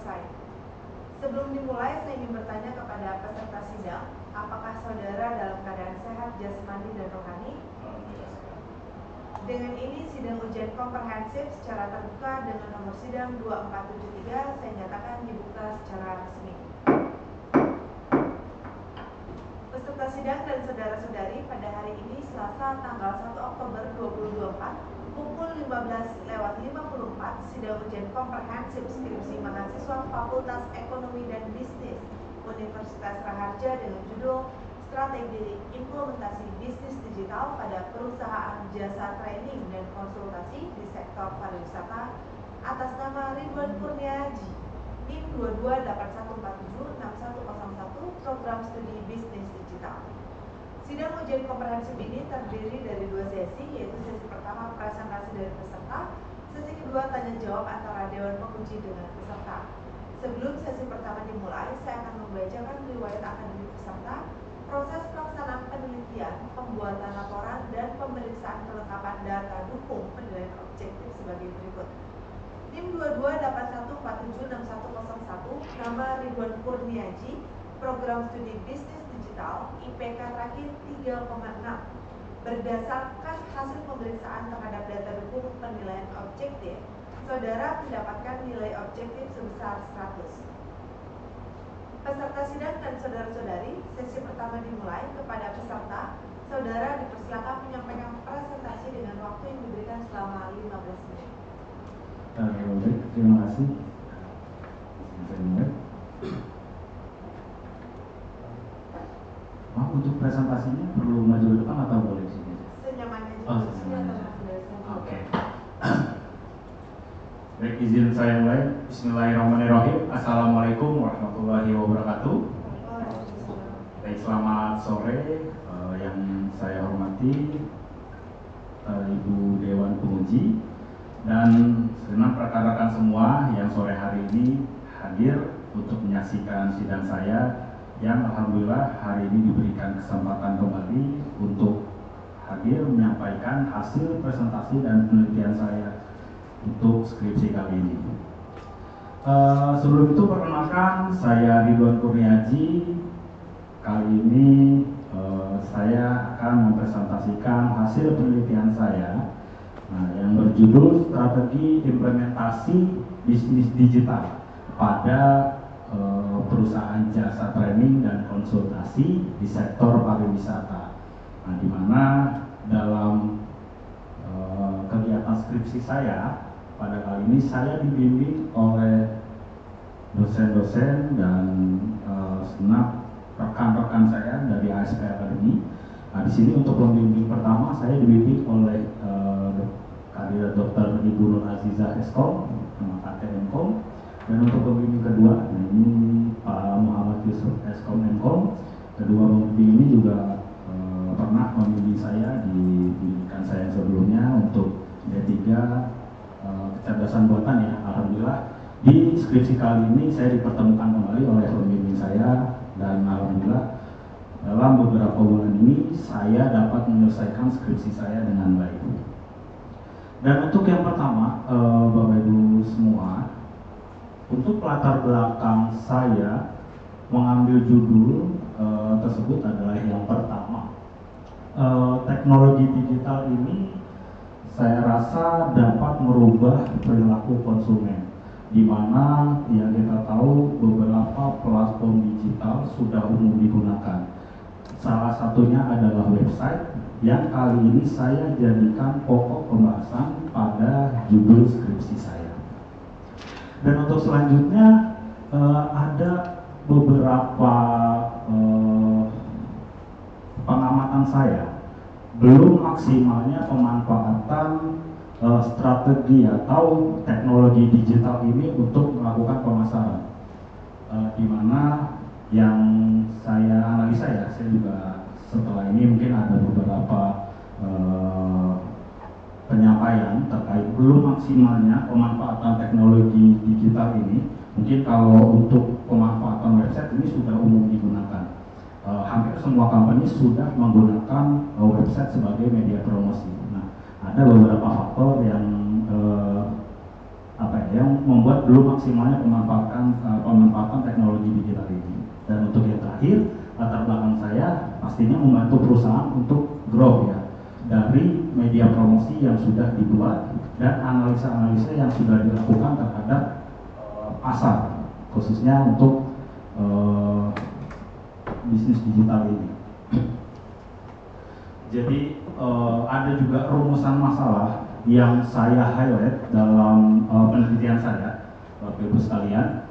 website. Sebelum dimulai, saya ingin bertanya kepada peserta sidang, apakah saudara dalam keadaan sehat jasmani dan rohani? Dengan ini, sidang ujian komprehensif secara terbuka dengan nomor sidang 2473 saya nyatakan dibuka secara resmi. Peserta sidang dan saudara-saudari, pada hari ini Selasa tanggal 1 Oktober 2024 pukul 15:54 sidang ujian komprehensif skripsi mahasiswa Fakultas Ekonomi dan Bisnis Universitas Raharja dengan judul Strategi Implementasi Bisnis Digital pada Perusahaan Jasa Training dan Konsultasi di Sektor Pariwisata atas nama Ridwan Kurniaji, NIM 2281476101, Program Studi Bisnis Digital. Sidang ujian komprehensif ini terdiri dari 2 sesi, yaitu sesi pertama presentasi dari peserta, sesi kedua tanya jawab antara Dewan Penguji dengan peserta. Sebelum sesi pertama dimulai, saya akan membacakan riwayat akademik peserta, proses pelaksanaan penelitian, pembuatan laporan, dan pemeriksaan kelengkapan data dukung penilaian objektif sebagai berikut. NIM 2281476101, nama Ridwan Kurniaji, Program Studi Bisnis Digital, IPK terakhir 3,6. Berdasarkan hasil pemeriksaan terhadap data dukung penilaian objektif, saudara mendapatkan nilai objektif sebesar 100. Peserta sidang dan saudara-saudari, sesi pertama dimulai. Kepada peserta, saudara dipersilakan menyampaikan presentasi dengan waktu yang diberikan selama 15 menit. Baik, terima kasih. Untuk presentasinya perlu maju ke depan atau boleh di sini? Senyamannya Oh, juga. senyamannya. Oke. Baik, izin saya mulai. Bismillahirrahmanirrahim. Assalamualaikum warahmatullahi wabarakatuh. Baik, selamat sore yang saya hormati Ibu Dewan Penguji dan segenap rekan-rekan semua yang sore hari ini hadir untuk menyaksikan sidang saya yang alhamdulillah hari ini diberikan kesempatan kembali untuk hadir menyampaikan hasil presentasi dan penelitian saya untuk skripsi kali ini. Sebelum itu perkenalkan, saya Ridwan Kurniaji. Kali ini saya akan mempresentasikan hasil penelitian saya, yang berjudul Strategi Implementasi Bisnis Digital pada Perusahaan Jasa Training dan Konsultasi di Sektor Pariwisata. Di mana dalam kegiatan skripsi saya pada kali ini saya dibimbing oleh dosen-dosen dan segenap rekan-rekan saya dari ASP Academy. Di sini untuk pembimbing pertama saya dibimbing oleh kandidat Dr. Ibu Nur Azizah Eskom, MKT Emkom, dan untuk pembimbing kedua ini Pak Muhammad Yusuf Eskom Emkom. Kedua pembimbing ini juga pernah membimbing saya di pendidikan saya sebelumnya untuk D3 kecerdasan buatan ya. Alhamdulillah di skripsi kali ini saya dipertemukan kembali oleh pembimbing saya dan alhamdulillah dalam beberapa bulan ini saya dapat menyelesaikan skripsi saya dengan baik. Dan untuk yang pertama, Bapak Ibu semua, untuk latar belakang saya mengambil judul tersebut adalah yang pertama, teknologi digital ini saya rasa dapat merubah perilaku konsumen, di mana yang kita tahu beberapa platform digital sudah umum digunakan. Salah satunya adalah website yang kali ini saya jadikan pokok pembahasan pada judul skripsi saya. Dan untuk selanjutnya ada beberapa pengamatan saya belum maksimalnya pemanfaatan strategi atau teknologi digital ini untuk melakukan pemasaran, di mana yang saya analisa ya, saya juga setelah ini mungkin ada beberapa penyampaian terkait belum maksimalnya pemanfaatan teknologi digital ini. Mungkin kalau untuk pemanfaatan website ini sudah umum digunakan. Hampir semua company sudah menggunakan website sebagai media promosi. Nah, ada beberapa faktor yang yang membuat belum maksimalnya pemanfaatan teknologi digital ini. Dan untuk yang terakhir, latar belakang saya pastinya membantu perusahaan untuk grow ya, dari media promosi yang sudah dibuat dan analisa-analisa yang sudah dilakukan terhadap pasar, khususnya untuk bisnis digital ini. Jadi ada juga rumusan masalah yang saya highlight dalam penelitian saya, Bapak Ibu sekalian.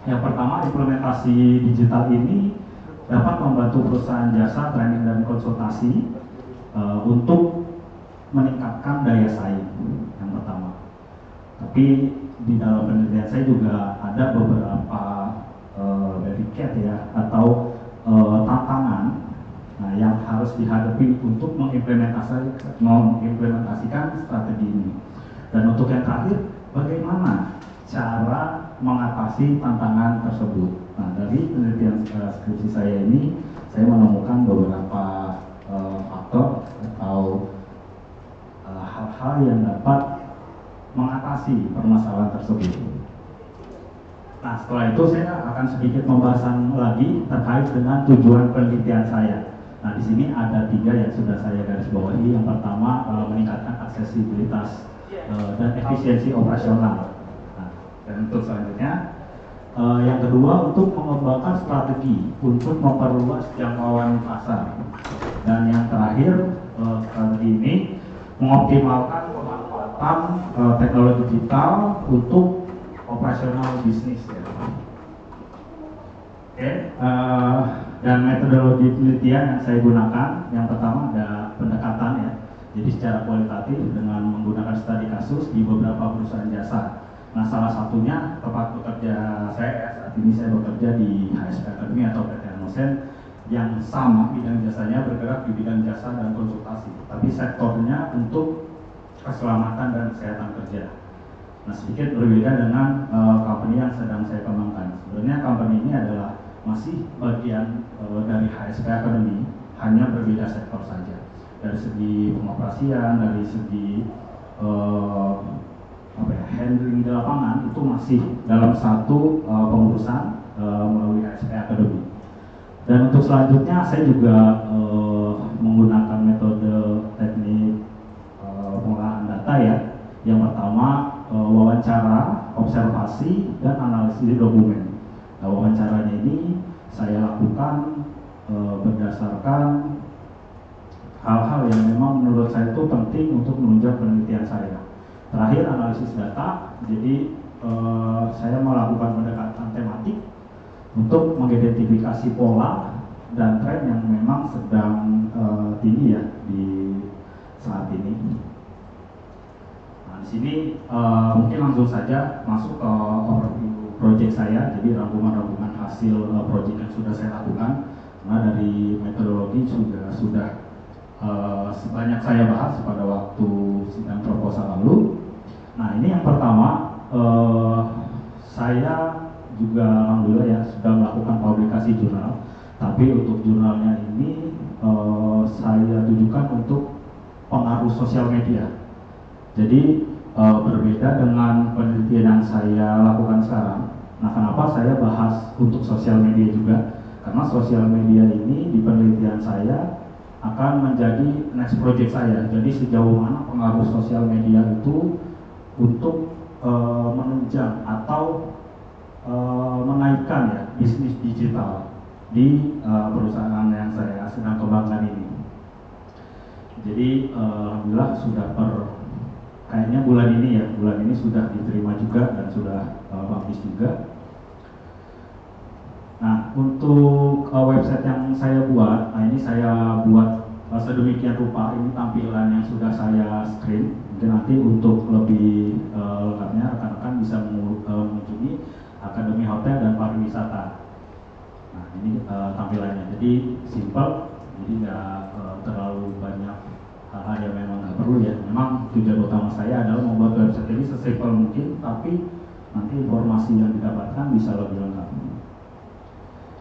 Yang pertama, implementasi digital ini dapat membantu perusahaan jasa training dan konsultasi untuk meningkatkan daya saing. Yang pertama. Tapi di dalam penelitian saya juga ada beberapa barricade ya, atau tantangan yang harus dihadapi untuk mengimplementasikan strategi ini. Dan untuk yang terakhir, bagaimana cara mengatasi tantangan tersebut. Nah, dari penelitian skripsi saya ini, saya menemukan beberapa faktor atau hal-hal yang dapat mengatasi permasalahan tersebut. Nah, setelah itu saya akan sedikit membahasan lagi terkait dengan tujuan penelitian saya. Nah, di sini ada 3 yang sudah saya garis bawahi. Yang pertama, meningkatkan aksesibilitas dan efisiensi operasional. Nah, dan untuk selanjutnya, yang kedua, untuk mengembangkan strategi untuk memperluas jangkauan pasar. Dan yang terakhir, strategi ini mengoptimalkan pemanfaatan teknologi digital untuk operasional bisnis ya. Oke, dan metodologi penelitian yang saya gunakan, yang pertama ada pendekatan ya. Jadi secara kualitatif dengan menggunakan studi kasus di beberapa perusahaan jasa. Nah, salah satunya tempat bekerja saya, saat ini saya bekerja di HSP Academy atau PT Anosen, yang sama bidang jasanya bergerak di bidang jasa dan konsultasi, tapi sektornya untuk keselamatan dan kesehatan kerja. Nah, sedikit berbeda dengan company yang sedang saya kembangkan. Sebenarnya company ini adalah masih bagian dari HSP Academy, hanya berbeda sektor saja. Dari segi pengoperasian, dari segi handling di lapangan itu masih dalam satu pengurusan melalui HSP Academy. Dan untuk selanjutnya saya juga menggunakan metode teknik pengolahan data ya. Yang pertama wawancara, observasi, dan analisis dokumen. Nah, wawancaranya ini saya lakukan berdasarkan hal-hal yang memang menurut saya itu penting untuk menunjang penelitian saya. Terakhir, analisis data. Jadi saya melakukan pendekatan tematik untuk mengidentifikasi pola dan tren yang memang sedang tinggi ya di saat ini. Nah, di sini mungkin langsung saja masuk ke overview project saya. Jadi rangkuman-rangkuman hasil project yang sudah saya lakukan. Nah, dari metodologi sudah sebanyak saya bahas pada waktu sidang proposal lalu. Nah, ini yang pertama, saya juga alhamdulillah ya sudah melakukan publikasi jurnal. Tapi untuk jurnalnya ini saya tujukan untuk pengaruh sosial media. Jadi berbeda dengan penelitian yang saya lakukan sekarang. Nah, kenapa saya bahas untuk sosial media juga? Karena sosial media ini di penelitian saya akan menjadi next project saya. Jadi sejauh mana pengaruh sosial media itu untuk menunjang atau menaikkan ya bisnis digital di perusahaan yang saya sedang kembangkan ini. Jadi alhamdulillah sudah kayaknya bulan ini sudah diterima juga dan sudah publish juga. Nah, untuk website yang saya buat, nah ini saya buat sedemikian rupa. Ini tampilan yang sudah saya screen. Mungkin nanti untuk lebih lengkapnya rekan-rekan bisa mengunjungi Akademi Hotel dan Pariwisata. Nah, ini tampilannya. Jadi simple, jadi nggak terlalu banyak hal-hal yang memang nggak perlu ya. Memang tujuan utama saya adalah membuat website ini sesimpel mungkin, tapi nanti informasi yang didapatkan bisa lebih lengkap.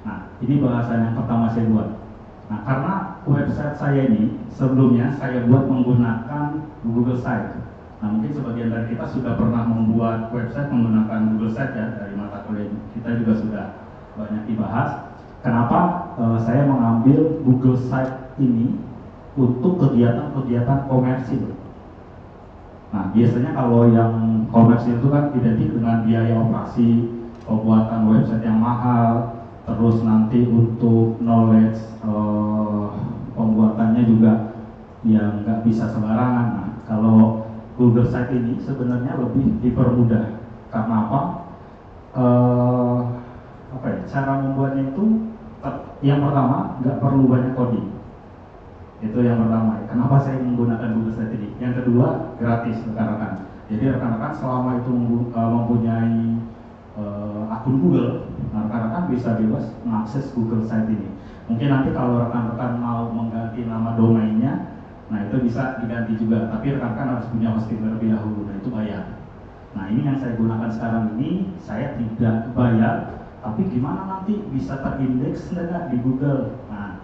Nah, ini bahasan yang pertama saya buat. Nah, karena website saya ini sebelumnya saya buat menggunakan Google Site. Nah, mungkin sebagian dari kita sudah pernah membuat website menggunakan Google Site ya, dari mata kuliah kita juga sudah banyak dibahas. Kenapa saya mengambil Google Site ini untuk kegiatan-kegiatan komersil? Nah, biasanya kalau yang komersil itu kan identik dengan biaya operasi, pembuatan website yang mahal, terus nanti untuk knowledge pembuatannya juga yang nggak bisa sembarangan. Nah, kalau Google Site ini sebenarnya lebih dipermudah. Karena apa? Cara membuatnya itu yang pertama nggak perlu banyak coding. Itu yang pertama. Kenapa saya menggunakan Google Site ini? Yang kedua, gratis rekan-rekan. Jadi rekan-rekan selama itu mempunyai akun Google, rekan-rekan bisa bebas mengakses Google Site ini. Mungkin nanti kalau rekan-rekan mau mengganti nama domainnya, nah itu bisa diganti juga. Tapi rekan-rekan harus punya hosting terlebih dahulu, nah itu bayar. Nah ini yang saya gunakan sekarang ini, saya tidak bayar. Tapi gimana nanti bisa terindeks enggak di Google? Nah,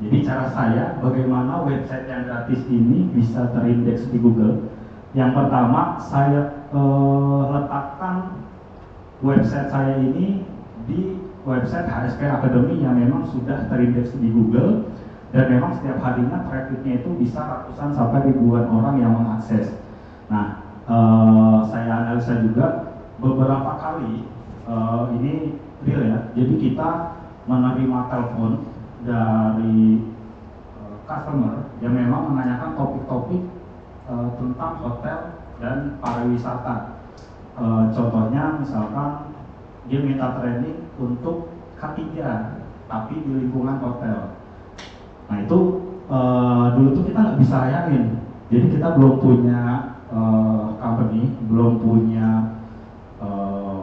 jadi cara saya bagaimana website yang gratis ini bisa terindeks di Google. Yang pertama, saya letakkan website saya ini di website HSP Academy yang memang sudah terindeks di Google, dan memang setiap harinya trafficnya itu bisa ratusan sampai ribuan orang yang mengakses. Nah, saya analisa juga beberapa kali ini real ya. Jadi kita menerima telepon dari customer yang memang menanyakan topik-topik tentang hotel dan pariwisata. Contohnya misalkan dia minta training untuk K3 tapi di lingkungan hotel. Nah itu dulu tuh kita nggak bisa layanin. Jadi kita belum punya company, belum punya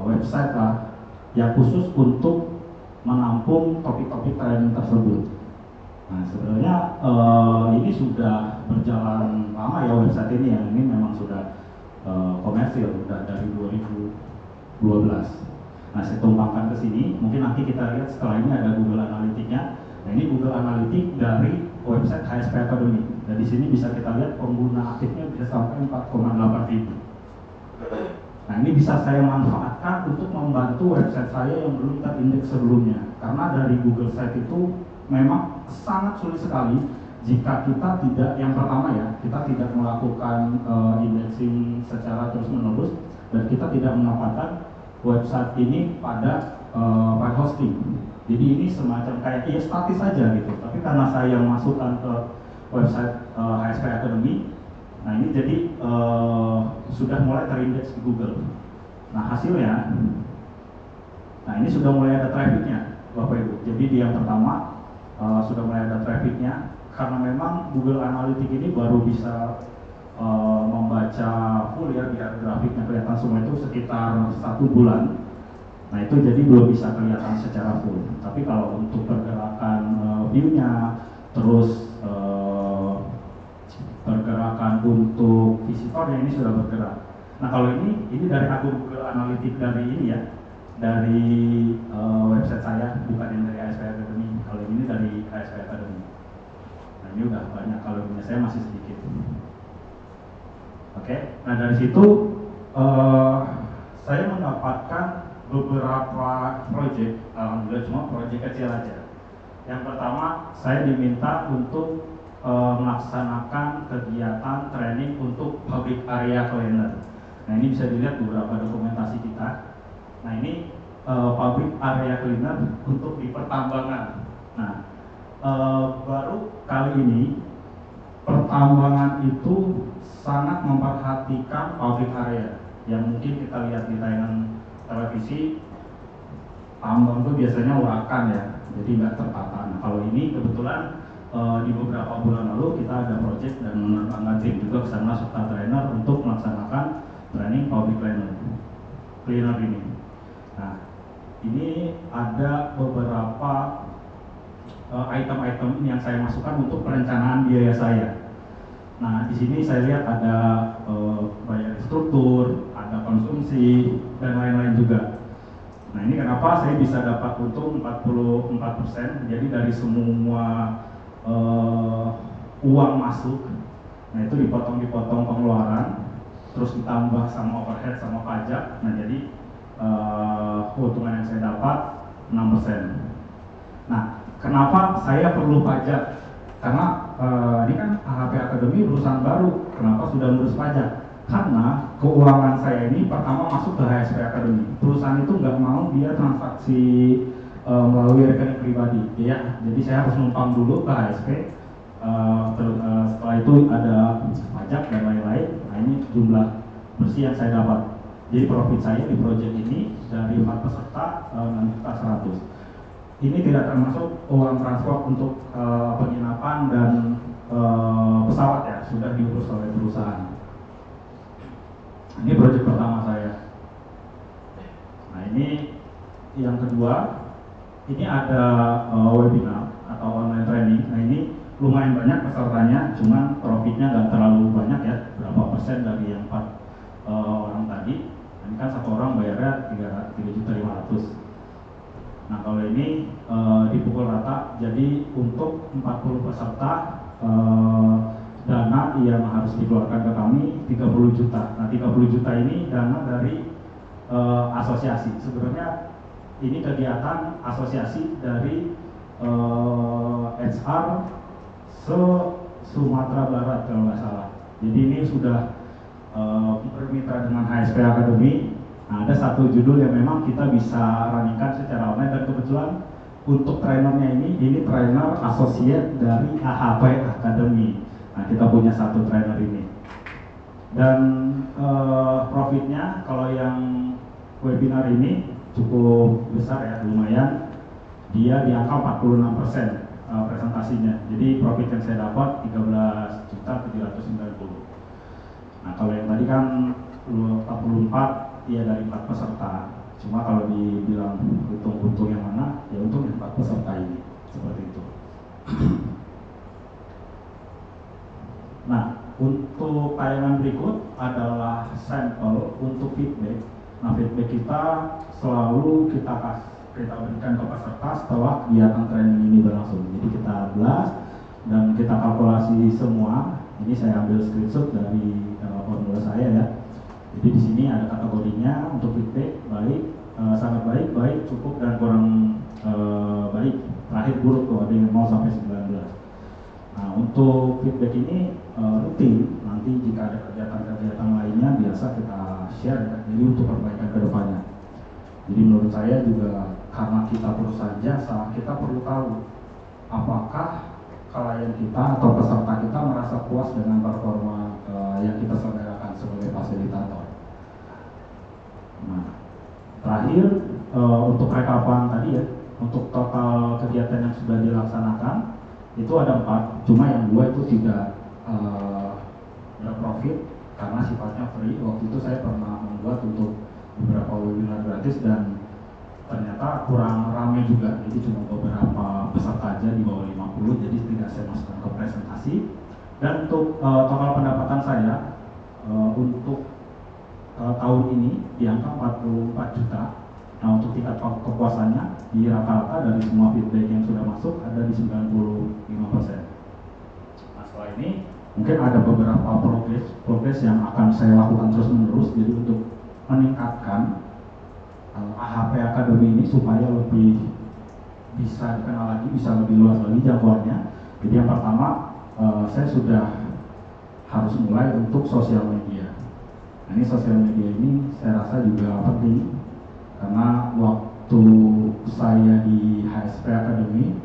website lah yang khusus untuk menampung topik-topik training tersebut. Nah sebenarnya ini sudah berjalan lama ya website ini, yang ini memang sudah komersil, sudah dari 2012. Nah saya tumpangkan ke sini, mungkin nanti kita lihat setelah ini ada Google Analytics-nya. Nah ini Google Analytics dari website HSP Academy. Dan di sini bisa kita lihat pengguna aktifnya bisa sampai 4,8 ribu. Nah ini bisa saya manfaatkan untuk membantu website saya yang belum terindeks sebelumnya. Karena dari Google Site itu memang sangat sulit sekali jika kita tidak, yang pertama ya, kita tidak melakukan indexing secara terus menerus, dan kita tidak menempatkan website ini pada file hosting. Jadi ini semacam kayak ya statis saja gitu. Tapi karena saya masukkan ke website HSP Academy, nah ini jadi sudah mulai terindeks di Google. Nah hasilnya, nah ini sudah mulai ada trafficnya Bapak Ibu. Jadi di yang pertama sudah mulai ada trafficnya, karena memang Google Analytics ini baru bisa membaca full ya, biar grafiknya kelihatan semua itu sekitar 1 bulan. Nah itu jadi belum bisa kelihatan secara full. Tapi kalau untuk pergerakan view-nya, terus pergerakan untuk visitornya ini sudah bergerak. Nah kalau ini dari akun Google Analytics dari ini ya, dari website saya, bukan yang dari HSP Academy. Kalau ini dari HSP Academy. Nah ini udah banyak, kalau punya saya masih sedikit. Oke, nah dari situ saya mendapatkan beberapa project, alhamdulillah cuma project kecil aja. Yang pertama, saya diminta untuk melaksanakan kegiatan training untuk public area cleaner. Nah ini bisa dilihat beberapa dokumentasi kita. Nah ini public area cleaner untuk di pertambangan. Nah baru kali ini pertambangan itu sangat memperhatikan public area. Yang mungkin kita lihat di tayangan televisi, tambang itu biasanya urakan ya, jadi nggak tertata. Nah kalau ini kebetulan di beberapa bulan lalu kita ada project dan menerbangkan tim juga ke sana serta trainer untuk melaksanakan training public cleaner ini. Nah ini ada beberapa item-item yang saya masukkan untuk perencanaan biaya saya. Nah di sini saya lihat ada bayar struktur, ada konsumsi, dan lain-lain juga. Nah ini kenapa saya bisa dapat untung 44%. Jadi dari semua uang masuk, nah itu dipotong pengeluaran. terus ditambah sama overhead sama pajak. Nah jadi keuntungan yang saya dapat 6%. Nah, kenapa saya perlu pajak? Karena ini kan AHP Academy perusahaan baru, kenapa sudah ngurus pajak? Karena keuangan saya ini pertama masuk ke HSP Academy. Perusahaan itu nggak mau dia transaksi melalui rekening pribadi, ya. Jadi saya harus numpang dulu ke HSP. Setelah itu ada pajak dan lain-lain. Nah ini jumlah bersih yang saya dapat. Jadi profit saya di project ini dari 4 peserta 6.100.000. Ini tidak termasuk uang transport untuk penginapan dan pesawat ya, sudah diurus oleh perusahaan. Ini proyek pertama saya. Nah ini yang kedua, ini ada webinar atau online training. Nah ini lumayan banyak pesertanya, cuman profitnya nggak terlalu banyak ya, berapa persen dari yang 4 orang tadi. Ini kan satu orang bayarnya 3.500.000. Nah kalau ini dipukul rata, jadi untuk 40 peserta dana yang harus dikeluarkan ke kami 30 juta. Nah 30 juta ini dana dari asosiasi. Sebenarnya ini kegiatan asosiasi dari HR Sumatera Barat kalau nggak salah. Jadi ini sudah bermitra dengan HSP Academy. Nah, ada satu judul yang memang kita bisa runningkan secara online, dan kebetulan untuk trainernya ini trainer associate dari AHP Academy. Nah, kita punya satu trainer ini. Dan profitnya kalau yang webinar ini cukup besar ya, lumayan. Dia di angka 46% presentasinya. Jadi profit yang saya dapat 13.790.000. Nah, kalau yang tadi kan 44 ya dari 4 peserta. Cuma kalau dibilang untung yang mana, ya untung yang 4 peserta ini. Seperti itu. Nah, untuk tayangan berikut adalah sampel untuk feedback. Nah, feedback kita selalu kita berikan ke peserta setelah kegiatan training ini berlangsung. Jadi kita blast dan kita kalkulasi semua. Ini saya ambil screenshot dari formula saya ya. Jadi di sini ada kategorinya untuk feedback baik, sangat baik, baik, cukup, dan kurang baik. Terakhir buruk tuh, ada yang 0 sampai 19. Nah untuk feedback ini rutin. Nanti jika ada kegiatan-kegiatan lainnya biasa kita share. Jadi untuk perbaikan ke depannya. Jadi menurut saya juga karena kita perusahaan jasa, kita perlu tahu apakah klien kita atau peserta kita merasa puas dengan performa yang kita selenggarakan sebagai fasilitator. Nah, terakhir untuk rekapan tadi ya, untuk total kegiatan yang sudah dilaksanakan itu ada 4, cuma yang 2 itu tidak profit karena sifatnya free. Waktu itu saya pernah membuat untuk beberapa webinar gratis dan ternyata kurang ramai juga, jadi cuma beberapa peserta aja di bawah 50, jadi tidak saya masukkan ke presentasi. Dan untuk total pendapatan saya untuk tahun ini di angka 44 juta. Nah untuk tingkat kepuasannya di rata-rata dari semua feedback yang sudah masuk ada di 95%. Nah setelah ini mungkin ada beberapa progres yang akan saya lakukan terus menerus, jadi untuk meningkatkan AHP Academy ini supaya lebih bisa dikenal lagi, bisa lebih luas lagi jangkauannya. Jadi yang pertama saya sudah harus mulai untuk sosial media. Nah ini sosial media ini saya rasa juga penting karena waktu saya di HSP Academy,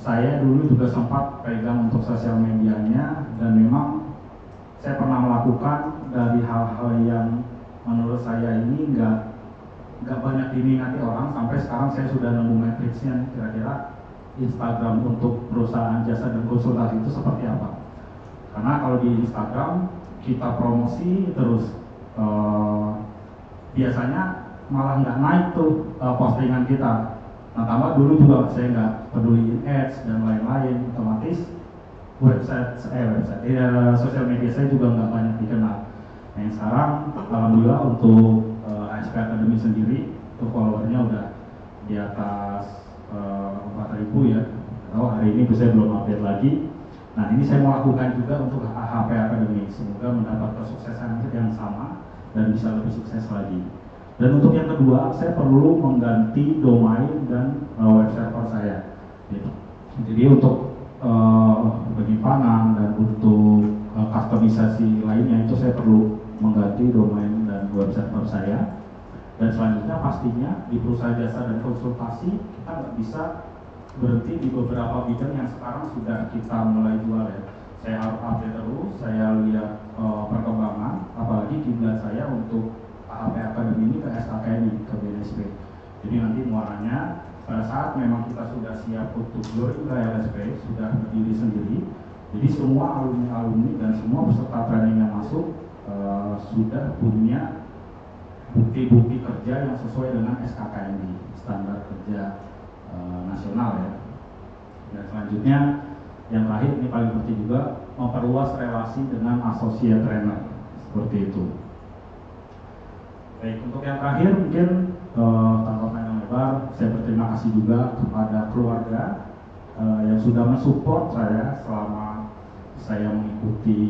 saya dulu juga sempat pegang untuk sosial medianya, dan memang saya pernah melakukan dari hal-hal yang menurut saya ini nggak banyak diminati orang. Sampai sekarang saya sudah nemu matriksnya, kira-kira Instagram untuk perusahaan jasa dan konsultasi itu seperti apa. Karena kalau di Instagram kita promosi terus, biasanya malah nggak naik tuh postingan kita. Nah tambah dulu juga saya nggak peduliin ads dan lain-lain, otomatis sosial media saya juga nggak banyak dikenal. Nah yang sekarang alhamdulillah untuk HSP Academy sendiri itu followernya udah di atas 4.000 ya. Kalau hari ini saya belum update lagi. Nah ini saya mau lakukan juga untuk AHP Academy. Semoga mendapat kesuksesan yang sama dan bisa lebih sukses lagi. Dan untuk yang kedua, saya perlu mengganti domain dan web server saya. Jadi untuk penyimpanan dan untuk customisasi lainnya itu saya perlu mengganti domain dan web server saya. Dan selanjutnya pastinya di perusahaan jasa dan konsultasi kita nggak bisa berhenti di beberapa bidang yang sekarang sudah kita mulai jual ya. Saya harus update terus, saya lihat perkembangan, apalagi kiblat saya untuk AHP Academy ini ke SKKNI, ke BNSP. Jadi nanti muaranya pada saat memang kita sudah siap untuk growing ke LSP, sudah berdiri sendiri. Jadi semua alumni-alumni dan semua peserta training yang masuk sudah punya bukti-bukti kerja yang sesuai dengan SKKNI, standar kerja nasional ya. Dan selanjutnya yang terakhir ini paling penting juga, memperluas relasi dengan associate trainer seperti itu. Baik, untuk yang terakhir mungkin tanpa panjang lebar, saya berterima kasih juga kepada keluarga yang sudah mensupport saya selama saya mengikuti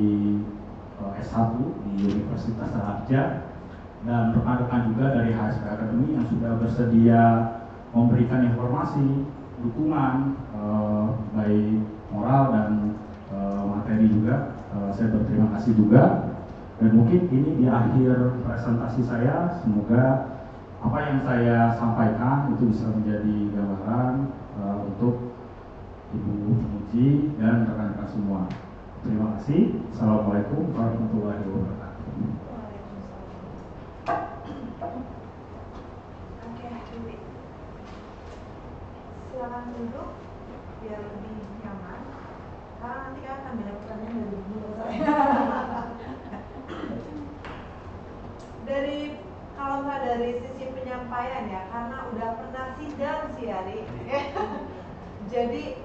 S1 di Universitas Raharja, dan rekan-rekan juga dari HSP Academy yang sudah bersedia memberikan informasi, dukungan, baik moral dan materi juga. Saya berterima kasih juga. Dan mungkin ini di akhir presentasi saya, semoga apa yang saya sampaikan itu bisa menjadi gambaran untuk Ibu Muji dan rekan-rekan semua. Terima kasih. Assalamualaikum warahmatullahi wabarakatuh. Silakan duduk biar lebih nyaman. Karena nanti kan akan banyak pertanyaan dari mulut saya. Kalau nggak dari sisi penyampaian ya, karena udah pernah sidang sih Ari. Jadi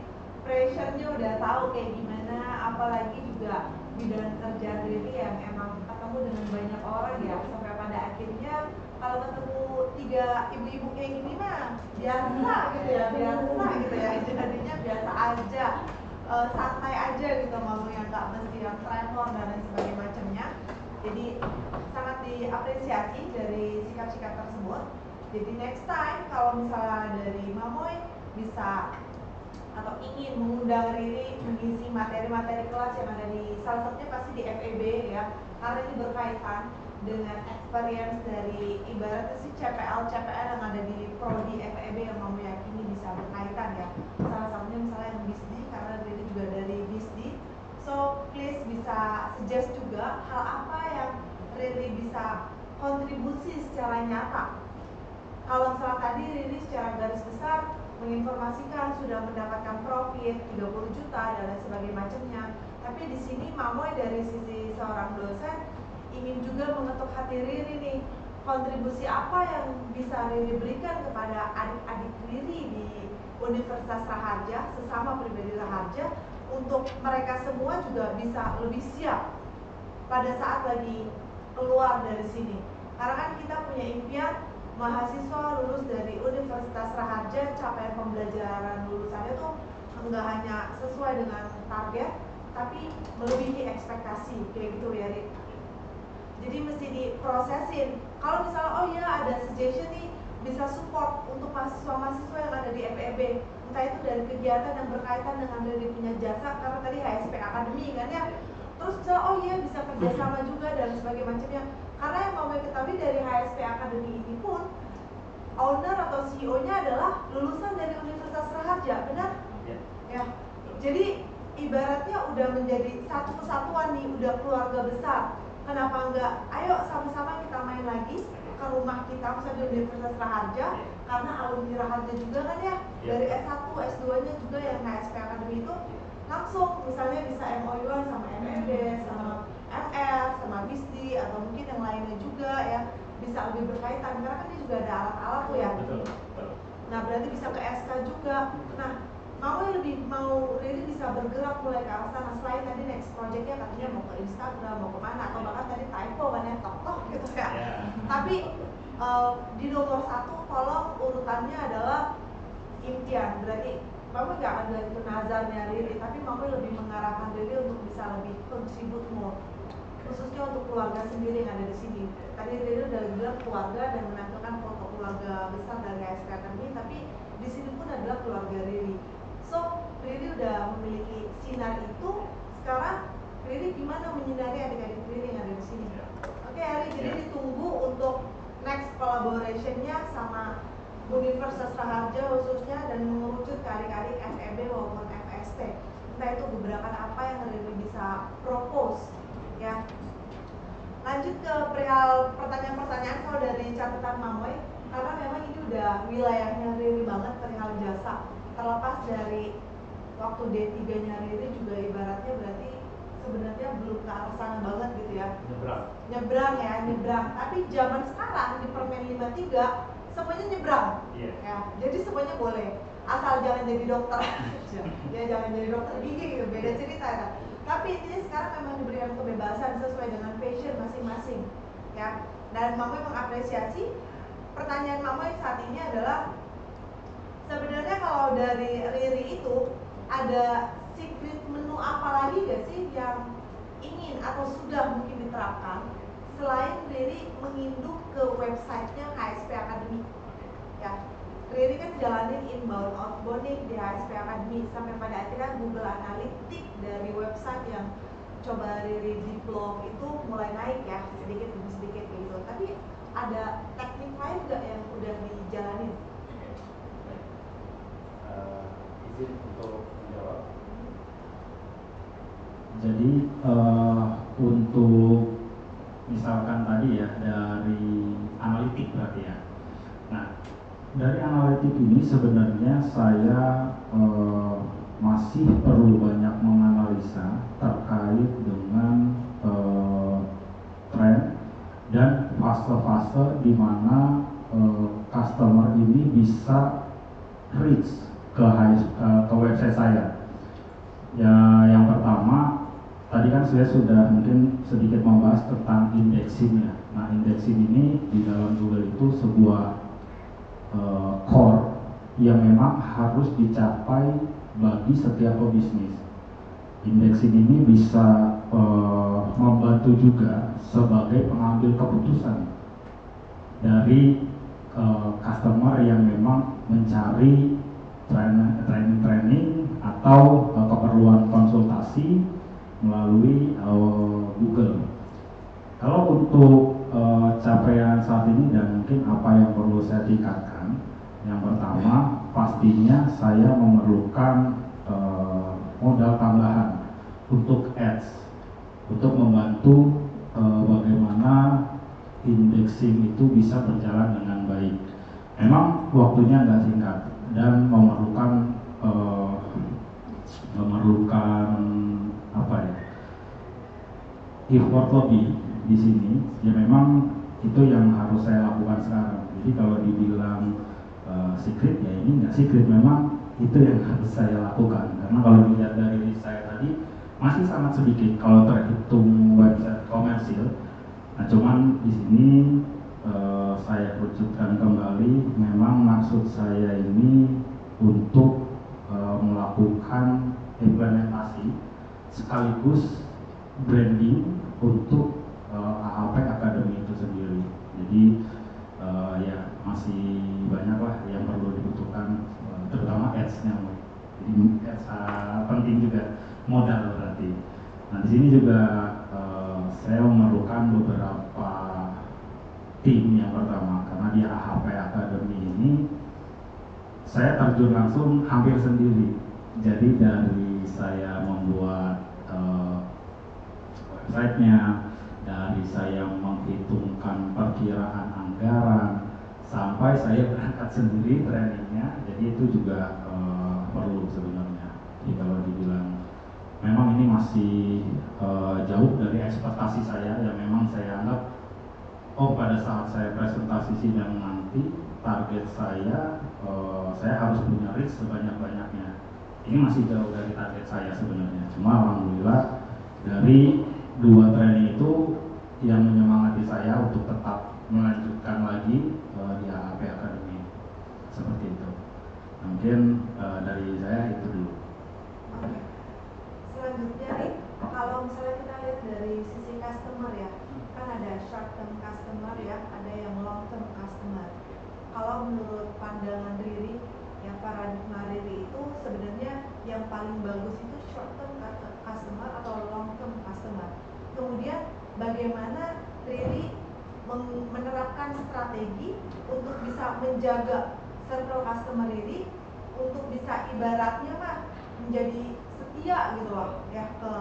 pressure-nya udah tahu kayak gimana, apalagi juga bidang kerja Riri yang emang ketemu dengan banyak orang ya, sampai pada akhirnya kalau ketemu 3 ibu-ibu kayak gini mah biasa gitu ya, jadinya biasa aja, santai aja gitu ngomongnya, nggak mesti yang travel dan lain sebagainya macamnya. Jadi sangat diapresiasi dari sikap-sikap tersebut. Jadi next time kalau misalnya dari Mamoy bisa atau ingin mengundang Riri mengisi materi-materi kelas yang ada di salah satunya pasti di FEB ya, karena ini berkaitan dengan experience dari ibaratnya sih CPL yang ada di prodi FEB yang mau yakini bisa berkaitan ya. Salah satunya misalnya yang BISDI, karena Riri juga dari BISDI. So please bisa suggest juga hal apa yang Riri bisa kontribusi secara nyata. Kalau misalnya tadi Riri secara garis besar menginformasikan sudah mendapatkan profit 30 juta dan lain sebagainya macamnya. Tapi di sini Mamoy dari sisi seorang dosen ingin juga mengetuk hati Riri nih, kontribusi apa yang bisa Riri berikan kepada adik-adik Riri di Universitas Raharja, sesama pribadi Raharja, untuk mereka semua juga bisa lebih siap pada saat lagi keluar dari sini. Karena kan kita punya impian mahasiswa lulus dari Universitas Raharja, capaian pembelajaran lulusannya tuh enggak hanya sesuai dengan target, tapi melebihi ekspektasi, kayak gitu ya Rik. Jadi mesti diprosesin. Kalau misalnya oh ya ada suggestion nih, bisa support untuk mahasiswa-mahasiswa yang ada di FEB, entah itu dari kegiatan yang berkaitan dengan Riri punya jasa, karena tadi HSP Academy kan ya. Terus oh iya bisa kerjasama juga dan sebagainya macamnya. Karena yang mau ketahui dari HSP Academy ini pun owner atau CEO-nya adalah lulusan dari Universitas Raharja, benar? Ya. Jadi ibaratnya udah menjadi satu kesatuan nih, udah keluarga besar. Kenapa enggak? Ayo sama-sama kita main lagi ke rumah kita, misalnya di Universitas Raharja, karena alumni Raharja juga kan ya, dari S1, S2-nya juga yang HSP Academy itu langsung misalnya bisa MOU-an sama MMD, sama MR, sama BISDI, atau mungkin yang lainnya juga ya, bisa lebih berkaitan, karena kan dia juga ada alat-alat tuh ya. Nah berarti bisa ke SK juga. Nah mau Riri bisa bergerak mulai ke arah sana. Selain tadi next project-nya katanya mau ke Instagram, mau kemana, atau bahkan tadi typo kan ya, tok gitu ya. Tapi di nomor 1 tolong urutannya adalah impian. Berarti Mama nggak akan bilang itu nazarnya Riri, tapi Mama lebih mengarahkan Riri untuk bisa lebih contribute more. khususnya untuk keluarga sendiri yang ada di sini. Tadi Riri udah bilang keluarga dan menampilkan foto keluarga besar dari HSP Academy, tapi di sini pun adalah keluarga Riri. So Riri udah memiliki sinar itu. Sekarang Riri gimana menyinari adik-adik Riri yang ada di sini? Oke, Ari, jadi ditunggu untuk next collaboration-nya sama Universitas Raharja khususnya dan mengerucut ke adik-adik FEB maupun FST. Entah itu beberapa apa yang Riri bisa propose, ya. Lanjut ke perihal pertanyaan-pertanyaan kalau dari catatan Mamoy, karena memang ini udah wilayahnya Riri banget perihal jasa. Terlepas dari waktu D3-nya Riri juga ibaratnya berarti sebenarnya belum ke arah sana banget gitu ya. Nyebrang. Tapi zaman sekarang di Permen 53 semuanya nyebrang. Ya, jadi semuanya boleh. Asal jangan jadi dokter aja. Ya jangan jadi dokter gigi gitu, beda cerita ya. Tapi intinya sekarang memang diberikan kebebasan sesuai dengan passion masing-masing. Ya. Dan Mamoy mengapresiasi. Pertanyaan Mamoy saat ini adalah sebenarnya kalau dari Riri itu ada secret menu apa lagi gak sih yang ingin atau sudah mungkin diterapkan selain Riri menginduk ke websitenya HSP Academy, ya. Riri kan jalanin inbound outbounding di HSP Academy sampai pada akhirnya Google Analytics dari website yang coba Riri develop itu mulai naik ya, sedikit demi sedikit gitu. Tapi ada teknik lain gak yang udah dijalanin? Izin untuk menjawab. Jadi untuk misalkan tadi ya dari analitik berarti ya. Nah, dari analitik ini sebenarnya saya masih perlu banyak menganalisa terkait dengan tren dan fase-fase di mana customer ini bisa reach ke website saya. Ya, yang pertama tadi kan saya sudah mungkin sedikit membahas tentang indexing ya. Nah, indexing ini di dalam Google itu sebuah core yang memang harus dicapai bagi setiap pebisnis. Indexing ini bisa membantu juga sebagai pengambil keputusan dari customer yang memang mencari training atau keperluan konsultasi melalui Google. Kalau untuk capaian saat ini dan mungkin apa yang perlu saya tingkatkan, yang pertama pastinya saya memerlukan modal tambahan untuk ads, untuk membantu bagaimana indexing itu bisa berjalan dengan baik. Memang waktunya nggak singkat dan memerlukan apa ya, effort lebih di sini. Ya memang itu yang harus saya lakukan sekarang. Jadi kalau dibilang secret ya ini nggak secret, memang itu yang harus saya lakukan. Karena kalau dilihat dari saya tadi masih sangat sedikit kalau terhitung website komersil. Nah, cuman di sini saya kerucutkan kembali, memang maksud saya ini untuk melakukan implementasi sekaligus branding untuk AHP Academy itu sendiri. Jadi ya masih banyak lah yang perlu dibutuhkan, terutama ads-nya. Jadi ads penting juga, modal berarti. Nah, di sini juga saya memerlukan beberapa tim. Yang pertama, karena di AHP Academy ini saya terjun langsung hampir sendiri. Jadi dari saya membuat websitenya, dari saya menghitungkan perkiraan anggaran, sampai saya berangkat sendiri trainingnya. Jadi itu juga perlu sebenarnya. Jadi kalau dibilang memang ini masih jauh dari ekspektasi saya, yang memang saya anggap pada saat saya presentasi sidang nanti target saya harus punya reach sebanyak-banyaknya. Ini masih jauh dari target saya sebenarnya. Cuma alhamdulillah dari 2 training itu yang menyemangati saya untuk tetap melanjutkan lagi di AHP Academy. Seperti itu. Mungkin dari saya itu dulu. Oke. Selanjutnya nih, kalau misalnya kita lihat dari sisi customer bisa menjaga circle customer ini untuk bisa ibaratnya mah menjadi setia gitu loh ya ke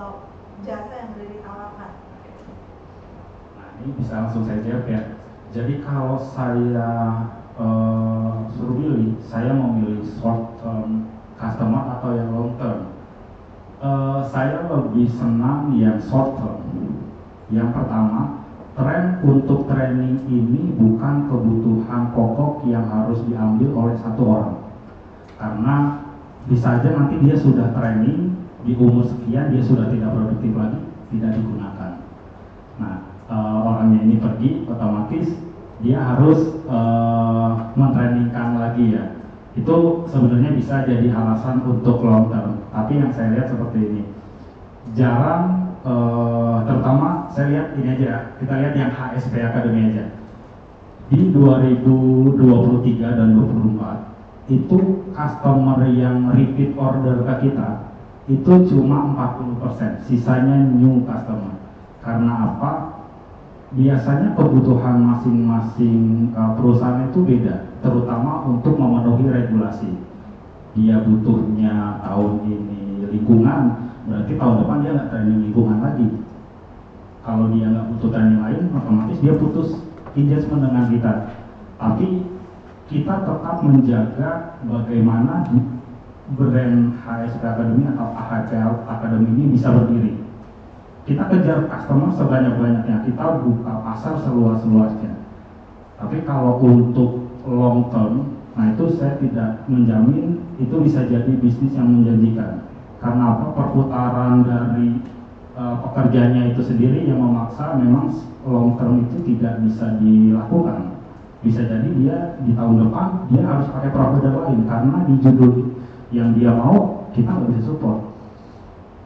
jasa yang udah ditawarkan. Nah ini bisa langsung saya jawab ya. Jadi kalau saya suruh pilih, saya mau milih short term customer atau yang long term. Saya lebih senang yang short term. Yang pertama, tren untuk training ini bukan kebutuhan pokok yang harus diambil oleh satu orang. Karena bisa aja nanti dia sudah training di umur sekian, dia sudah tidak produktif lagi, tidak digunakan. Nah, orangnya ini pergi, otomatis dia harus mentrainingkan lagi ya. Itu sebenarnya bisa jadi alasan untuk long term. Tapi yang saya lihat seperti ini, jarang, terutama saya lihat ini aja, kita lihat yang HSP Academy aja. Di 2023 dan 2024 itu customer yang repeat order ke kita itu cuma 40%, sisanya new customer. Karena apa? Biasanya kebutuhan masing-masing perusahaan itu beda, terutama untuk memenuhi regulasi. Dia butuhnya tahun ini lingkungan, berarti tahun depan dia nggak training lingkungan lagi. Kalau dia nggak butuh training lain, otomatis dia putus engagement dengan kita. Tapi kita tetap menjaga bagaimana brand HSP Academy atau AHCL Academy ini bisa berdiri. Kita kejar customer sebanyak-banyaknya, kita buka pasar seluas-luasnya. Tapi kalau untuk long term, nah itu saya tidak menjamin itu bisa jadi bisnis yang menjanjikan. Karena apa? Perputaran dari pekerjaannya itu sendiri yang memaksa memang long term itu tidak bisa dilakukan. Bisa jadi dia di tahun depan dia harus pakai provider lain karena di judul yang dia mau kita nggak bisa support.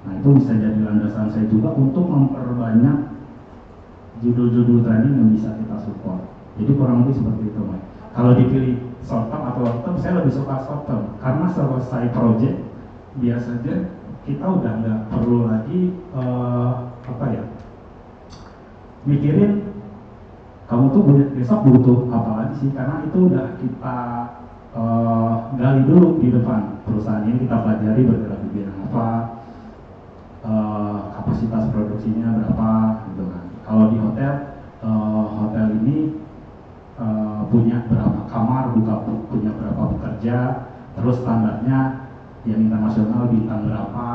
Nah itu bisa jadi landasan saya juga untuk memperbanyak judul-judul training yang bisa kita support. Jadi kurang lebih seperti itu, Mike. Kalau dipilih short term atau long term, saya lebih suka short term karena selesai project biasanya kita udah nggak perlu lagi mikirin kamu tuh besok butuh apa lagi sih, karena itu udah kita gali dulu di depan perusahaan ini, kita pelajari bergerak di bidang apa, kapasitas produksinya berapa gitu kan. Kalau di hotel ini punya berapa kamar, punya berapa pekerja, terus standarnya yang internasional bintang berapa.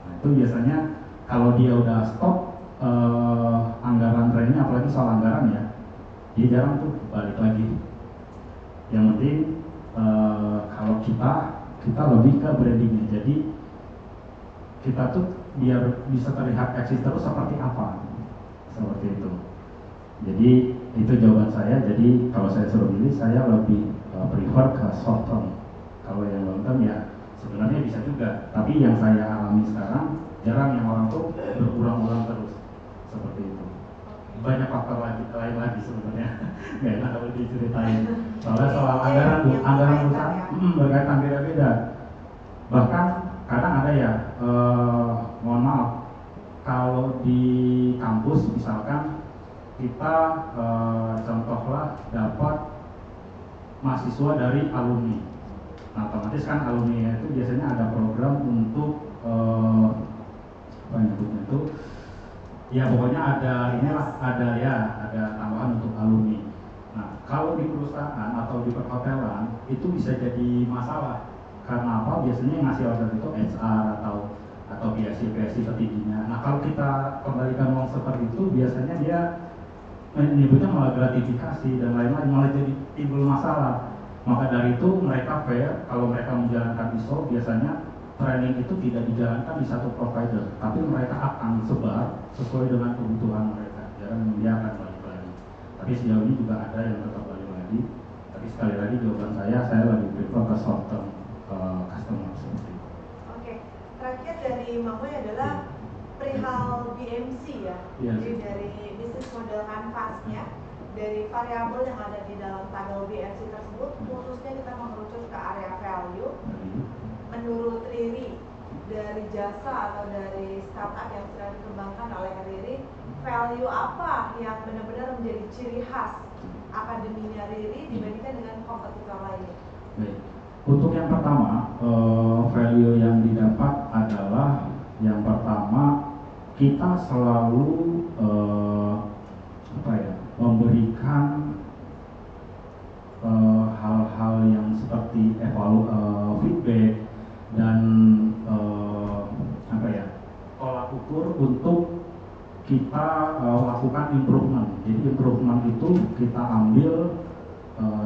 Nah itu biasanya kalau dia udah stop anggaran trainingnya, apalagi soal anggaran ya, dia jarang tuh balik lagi. Yang penting kalau kita lebih ke brandingnya, jadi kita tuh biar bisa terlihat eksis terus seperti apa, seperti itu. Jadi itu jawaban saya. Jadi kalau saya suruh pilih, saya lebih prefer ke short term. Kalau yang long term ya sebenarnya bisa juga, tapi yang saya alami sekarang jarang yang orang tuh berulang-ulang terus seperti itu. Banyak faktor lain lagi sebenarnya, nggak enak kalau diceritain. Soalnya soal anggaran perusahaan berkaitan beda-beda. Bahkan kadang ada ya, mohon maaf, kalau di kampus misalkan kita contohlah dapat mahasiswa dari alumni. Nah otomatis kan alumni itu biasanya ada program untuk apa nyebutnya itu, ya pokoknya ada tambahan untuk alumni. Nah kalau di perusahaan atau di perhotelan itu bisa jadi masalah. Karena apa? Biasanya yang ngasih order itu HR atau PSI petingginya. Nah kalau kita kembalikan uang seperti itu, biasanya dia menyebutnya malah gratifikasi dan lain-lain, malah jadi timbul masalah. Maka dari itu mereka fair, kalau mereka menjalankan ISO biasanya training itu tidak dijalankan di satu provider, tapi mereka akan sebar sesuai dengan kebutuhan mereka. Jarang dia akan balik lagi. Tapi sejauh ini juga ada yang tetap balik lagi. Tapi sekali lagi jawaban saya lebih prefer ke short term customer seperti itu. Oke, terakhir dari Mamoy adalah perihal BMC ya. Jadi dari bisnis model kanvasnya, dari variabel yang ada di dalam tabel BMC tersebut, khususnya kita mengerucut ke area value. Menurut Riri, dari jasa atau dari startup yang sedang dikembangkan oleh Riri, value apa yang benar-benar menjadi ciri khas akademinya Riri dibandingkan dengan kompetitor lainnya? Baik. Untuk yang pertama, value yang didapat adalah yang pertama kita selalu memberikan hal-hal yang seperti feedback dan tolak ukur untuk kita lakukan improvement. Jadi improvement itu kita ambil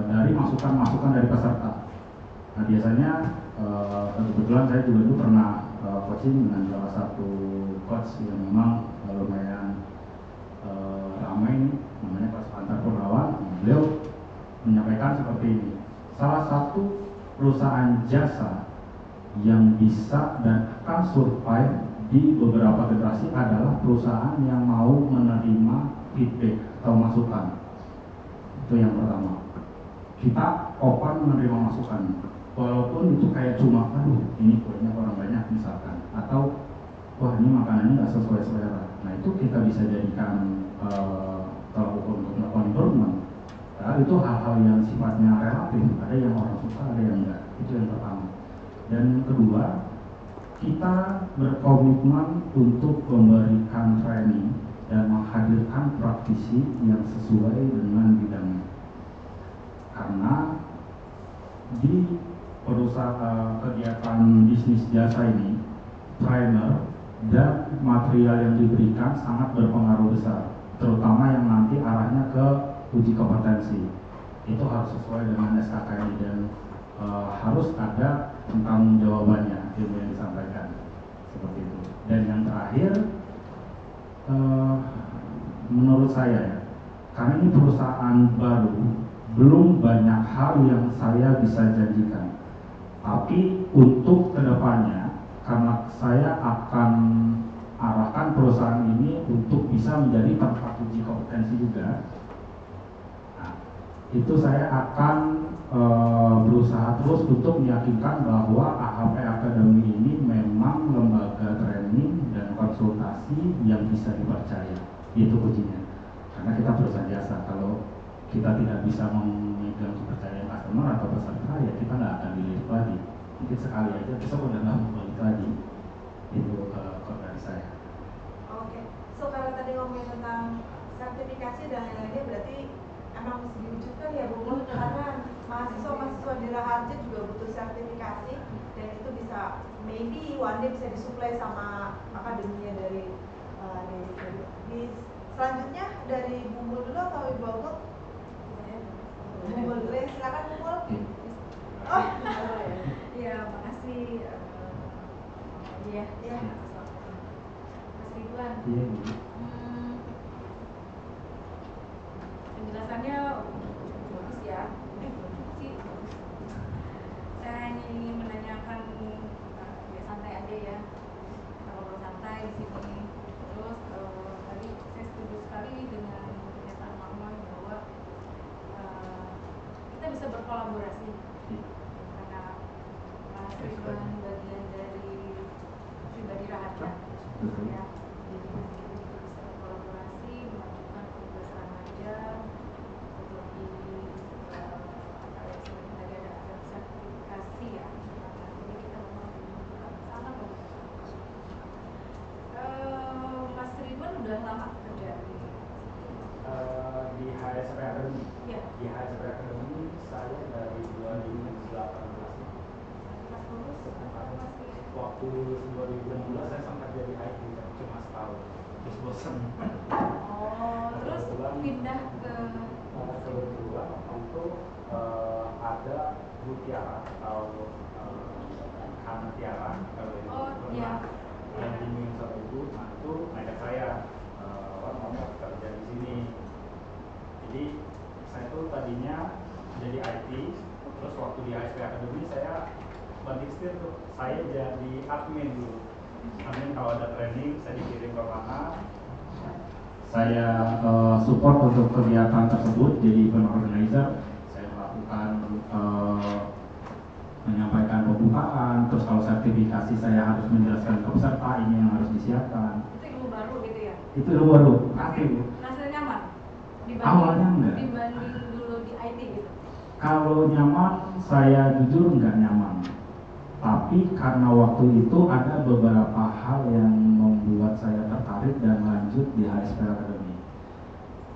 dari masukan-masukan dari peserta. Nah biasanya kebetulan saya juga dulu pernah coaching dengan salah satu coach yang memang lumayan ramai, namanya Coach Antar Purnawan. Beliau menyampaikan seperti ini, salah satu perusahaan jasa yang bisa dan akan survive di beberapa generasi adalah perusahaan yang mau menerima feedback atau masukan. Itu yang pertama. Kita open menerima masukan, walaupun itu kayak cuma, aduh ini kuenya kurang banyak misalkan, atau wah ini makanannya nggak sesuai selera. Nah itu kita bisa jadikan tolak ukur untuk melakukan improvement. Nah, itu hal-hal yang sifatnya relatif, ada yang orang suka, ada yang enggak. Itu yang pertama. Dan yang kedua, kita berkomitmen untuk memberikan training dan menghadirkan praktisi yang sesuai dengan bidangnya. Karena di perusahaan kegiatan bisnis jasa ini, trainer dan material yang diberikan sangat berpengaruh besar, terutama yang nanti arahnya ke uji kompetensi. Itu harus sesuai dengan SKKNI dan harus ada tentang jawabannya ilmu yang disampaikan seperti itu. Dan yang terakhir, menurut saya, karena ini perusahaan baru, belum banyak hal yang saya bisa janjikan. Tapi untuk kedepannya, karena saya akan arahkan perusahaan ini untuk bisa menjadi tempat uji kompetensi juga. Nah, itu saya akan berusaha terus untuk meyakinkan bahwa AHP Academy ini memang lembaga training dan konsultasi yang bisa dipercaya. Itu kuncinya. Karena kita perusahaan jasa, kalau kita tidak bisa memegang kepercayaan customer atau peserta, ya kita nggak akan dilirik lagi. Mungkin sekali aja besok udah nggak mau balik lagi. Itu kalau dari saya. Oke, so kalau tadi ngomongin tentang sertifikasi dan lain-lainnya, berarti emang mesti diwujudkan ya Bu, karena mahasiswa-mahasiswa di Raharja juga butuh sertifikasi dan itu bisa maybe one day bisa disuplai sama akademinya dari selanjutnya dari Bu Mul dulu atau Ibu Agung? Bu Mul dulu ya, silakan Bu Mul. Oh, ya makasih ya Mas Ridwan. Penjelasannya bagus ya. Saya hanya ingin menanyakan ya santai aja ya, ngobrol santai di sini. Terus tadi saya setuju sekali dengan pernyataan Mama bahwa kita bisa berkolaborasi karena Mas Ridwan bagian dari pribadi Raharja ya. Jadi kita bisa berkolaborasi, melakukan tugas remaja lebih seperti tadi ada sertifikasi ya. Jadi kita memang sangat bagus. Mas Ridwan udah lama kerja di HSP Academy. Ya. Di HSP Academy saya dari 2018. Pas lulus atau masih? Waktu 2016 saya sempat jadi IT cuma setahun, terus bosan. Oh, terus pindah ke kebetulan itu ada Bu Tiara atau Hana Tiara kalau itu Oh, iya. yang bimbing sama Ibu, nah itu ngajak saya mau kerja di sini. Jadi saya tuh tadinya jadi IT, terus waktu di HSP Academy saya banding setir tuh, saya jadi admin dulu. Admin kalau ada training saya dikirim ke mana. Saya support untuk kegiatan tersebut, jadi event organizer. Saya melakukan menyampaikan pembukaan, terus kalau sertifikasi saya harus menjelaskan ke peserta ini yang harus disiapkan. itu ilmu baru gitu ya? Itu baru nanti Bu. Rasanya nyaman? Awalnya enggak. Dibanding dulu di IT gitu? Kalau nyaman, saya jujur nggak nyaman. Tapi karena waktu itu ada beberapa hal yang membuat saya tertarik dan lanjut di HSP Academy.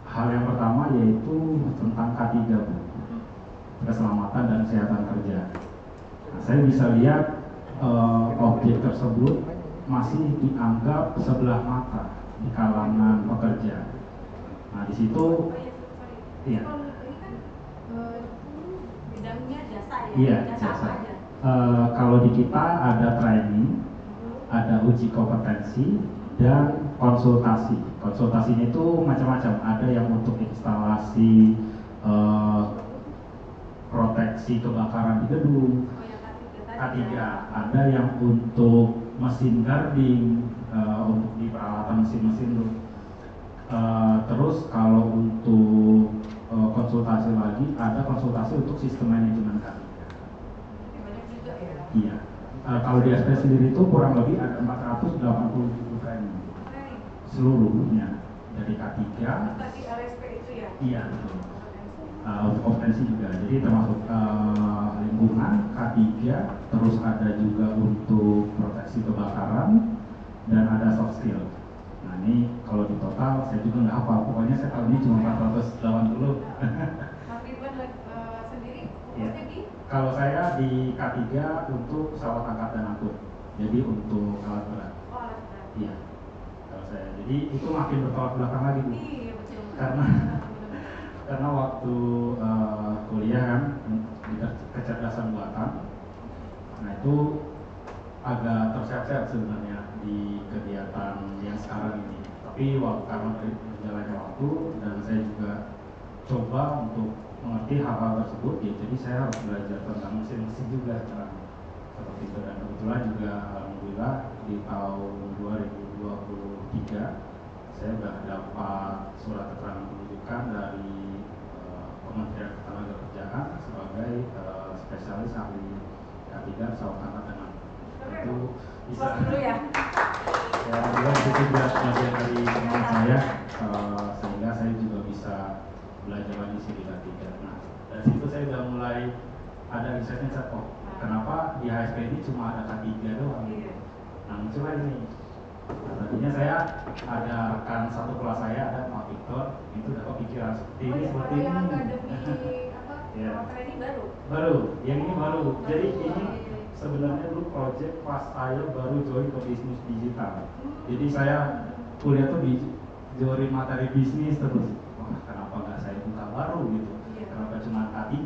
Hal yang pertama yaitu tentang K3 Bu, keselamatan dan kesehatan kerja. Nah, saya bisa lihat objek tersebut masih dianggap sebelah mata di kalangan pekerja. Nah di situ, Oh iya, sorry. iya. Kalau ini kan bidangnya jasa ya? Iya, Jasa jasa. apa aja? Kalau di kita ada training, ada uji kompetensi, dan konsultasi. Konsultasinya itu macam-macam. Ada yang untuk instalasi proteksi kebakaran di gedung, Oh ya, K3. Ada yang untuk mesin guarding, untuk di peralatan mesin-mesin tuh. Terus kalau untuk konsultasi lagi, ada konsultasi untuk sistem manajemen K3. Banyak juga ya? Iya. Kalau di SP sendiri itu kurang lebih ada 487 training seluruhnya dari K3. Tadi LSP itu ya? Iya betul. Untuk kompetensi juga. Jadi termasuk lingkungan K3, terus ada juga untuk proteksi kebakaran dan ada soft skill. Nah ini kalau di total saya juga nggak hafal. Pokoknya saya tahu ini cuma 480. Mas Ridwan sendiri Iya. fokusnya di? Kalau saya di K3 untuk pesawat angkat dan angkut. Jadi untuk alat berat. Oh, alat berat. Iya. Kalau saya. Jadi itu makin bertolak belakang lagi Bu. Iya, betul. Karena waktu kuliah kan di kecerdasan buatan, nah itu agak terseok-seok sebenarnya di kegiatan yang sekarang ini. Tapi karena berjalannya waktu dan saya juga coba untuk mengerti hal-hal tersebut, ya jadi saya harus belajar tentang mesin-mesin juga sekarang seperti itu. Dan kebetulan juga alhamdulillah di tahun 2023 saya sudah dapat surat keterangan pendudukan dari Kementerian Ketenagakerjaan sebagai spesialis ahli K3 pesawat angkat dan angkut. Itu bisa. Dulu ya. Ya, alhamdulillah itu bagian dari teman saya, sehingga saya juga bisa belajar lagi di K3. Nah, dari situ saya sudah mulai ada insight-insight, kenapa di HSP ini cuma ada K3 doang. Nah, muncullah ini. Nah, tadinya saya ada rekan satu kelas saya, ada Pak Victor, itu udah kepikiran seperti ini, seperti ini. Yang akademi apa? Ya. Training baru? Baru, yang ini baru. Jadi ini sebenarnya dulu project pas saya baru join ke bisnis digital. Jadi saya kuliah tuh di join materi bisnis terus. Wah, kenapa nggak saya buka baru gitu? Kenapa cuma K3?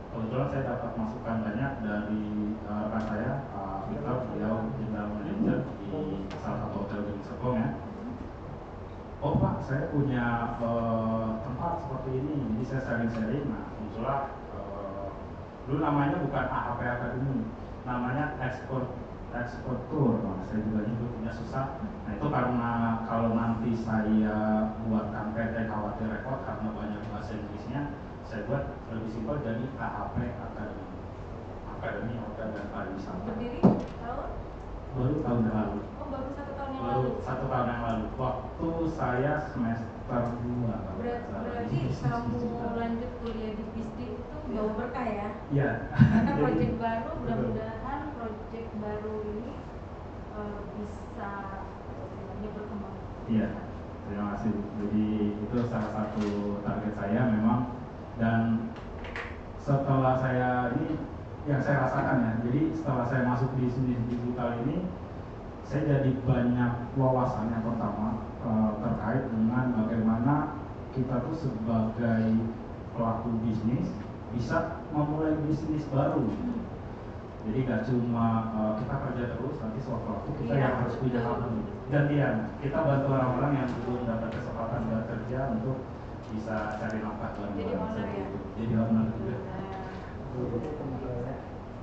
Kebetulan saya dapat masukan banyak dari rekan saya, Victor, beliau general manager di salah satu hotel di Serpong ya. Oh Pak, saya punya tempat seperti ini, jadi saya sharing-sharing. Nah, muncullah dulu namanya bukan AHP Academy, namanya Export Tour. Nah, saya juga nyebutnya susah. Nah itu karena kalau nanti saya buatkan PT khawatir repot karena banyak bahasa Inggrisnya, saya buat lebih simpel jadi AHP Academy, Akademi Hotel dan Pariwisata. Berdiri tahun? Baru tahun yang lalu. Oh, baru 1 tahun yang Baru lalu. 1 tahun yang lalu. Waktu saya semester 2. Berarti kamu lanjut kuliah di BISDI itu bawa berkah ya? Iya. Karena proyek baru, mudah-mudahan proyek baru ini bisa berkembang. Iya. Terima kasih. Jadi itu salah satu target saya memang, dan setelah saya ini yang saya rasakan ya, jadi setelah saya masuk di bisnis digital ini, saya jadi banyak wawasan. Yang pertama terkait dengan bagaimana kita tuh sebagai pelaku bisnis bisa memulai bisnis baru. Jadi gak cuma kita kerja terus, nanti suatu waktu kita yang harus punya hal baru. Gantian, kita bantu orang-orang yang belum dapat kesempatan buat kerja untuk bisa cari nafkah dalam Jadi owner ya? Jadi owner juga.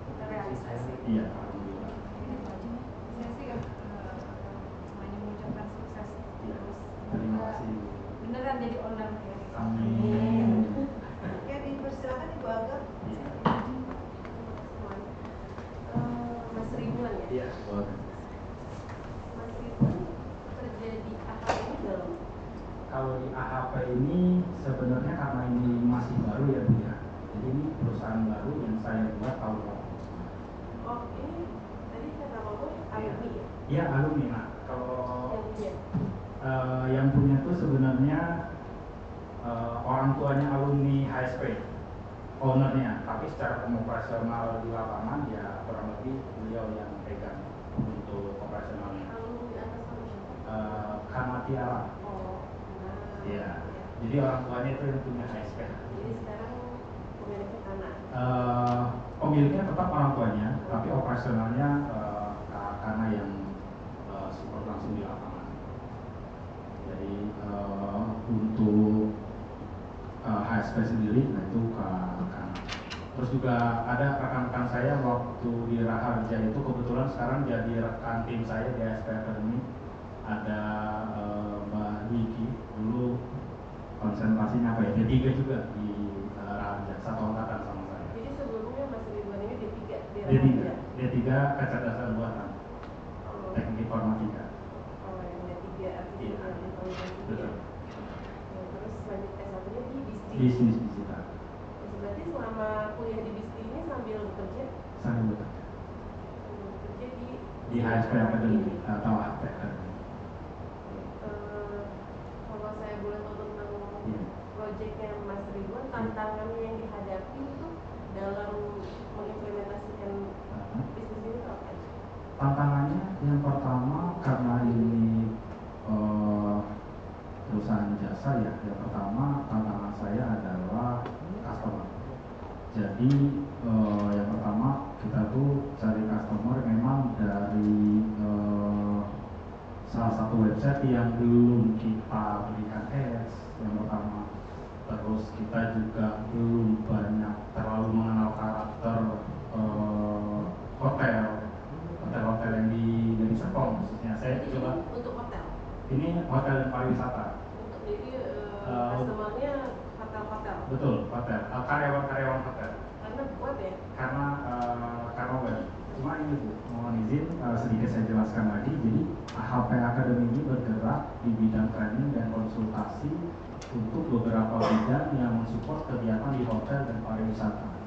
Kita realisasi. Iya, alhamdulillah. Saya sih hanya mengucapkan sukses Iya. terus. Terima kasih. Beneran jadi owner ya. Amin. Ya, dipersilakan Ibu Aga. Iya. Mas Ridwan ya? Iya, boleh. Mas Ridwan kerja di AHP ini udah lama? kalau di AHP ini sebenarnya karena ini masih baru ya Bu ya. Jadi ini perusahaan baru yang saya buat tahun lalu. Oh, ini tadi kata Bapak alumni ya? Iya alumni. Nah kalau Yang punya? yang punya tuh sebenarnya orang tuanya alumni HSP, ownernya. Tapi secara operasional di lapangan ya kurang lebih beliau yang pegang untuk operasionalnya. Alumni atas nama siapa? Kamatiara. Oh, nah. Iya. Jadi orang tuanya itu yang punya HSP. Jadi sekarang pemiliknya anak. Pemiliknya tetap orang tuanya, tapi operasionalnya karena yang support langsung di lapangan. Jadi untuk HSP sendiri, nah itu kan. Terus juga ada rekan-rekan saya waktu di Raharja itu kebetulan sekarang jadi rekan tim saya di HSP Academy. Ada Mbak Wiki, dulu konsentrasinya apa ya? D3 juga di Raharja, satu angkatan sama saya. Jadi sebelumnya Mas Ridwan ini D3 di D3, Raharja? D3 kecerdasan buatan, teknik informatika. Oh, yang D3 artinya Iya. informatika. Betul. Ya, terus lanjut S1-nya di BISTI. Bisnis digital. Berarti selama kuliah di BISTI ini sambil bekerja? Sambil bekerja Bekerja di HSP Academy atau HP Academy. Kalau saya boleh tahu tentang Iya. proyeknya Mas Ridwan, tantangannya yang dihadapi itu dalam mengimplementasikan bisnis ini itu apa aja? Tantangannya yang pertama karena ini perusahaan jasa ya. Yang pertama tantangan saya adalah customer. Jadi yang pertama kita tuh cari customer memang dari salah satu website yang belum kita berikan ads yang pertama. Terus kita juga belum banyak terlalu mengenal karakter hotel yang di Serpong khususnya. Saya Jadi coba ini untuk hotel? ini hotel dan pariwisata. Untuk jadi customer-nya hotel-hotel? Betul, hotel. Karyawan hotel. Karena buat ya? Karena web. Cuma ini Bu, mohon izin sedikit saya jelaskan lagi. Jadi HP Academy ini bergerak di bidang training dan konsultasi untuk beberapa bidang yang mensupport kegiatan di hotel dan pariwisata.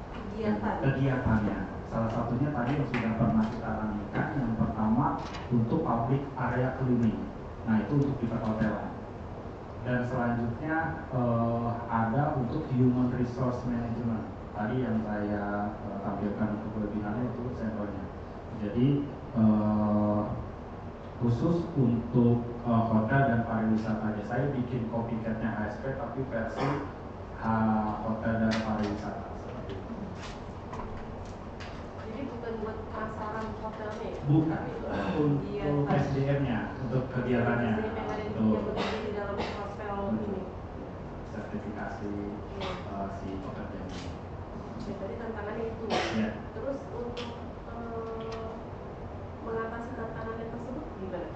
Kegiatannya. Salah satunya tadi yang sudah pernah kita rancangkan, yang pertama untuk public area cleaning. Nah itu untuk di perhotelan. Dan selanjutnya ada untuk human resource management. Tadi yang saya tampilkan untuk webinarnya itu sampelnya. Jadi khusus untuk hotel dan pariwisata aja saya bikin copycatnya HSP tapi versi hotel dan pariwisata. Jadi bukan buat pemasaran hotelnya ya? Bukan, Iya, untuk SDM-nya, untuk kegiatannya. SDM yang ada Untuk yang bekerja di dalam hotel ini. sertifikasi si pekerja ini. Ya, tadi tantangannya itu. Ya. Terus untuk mengatasi tantangan tersebut gimana?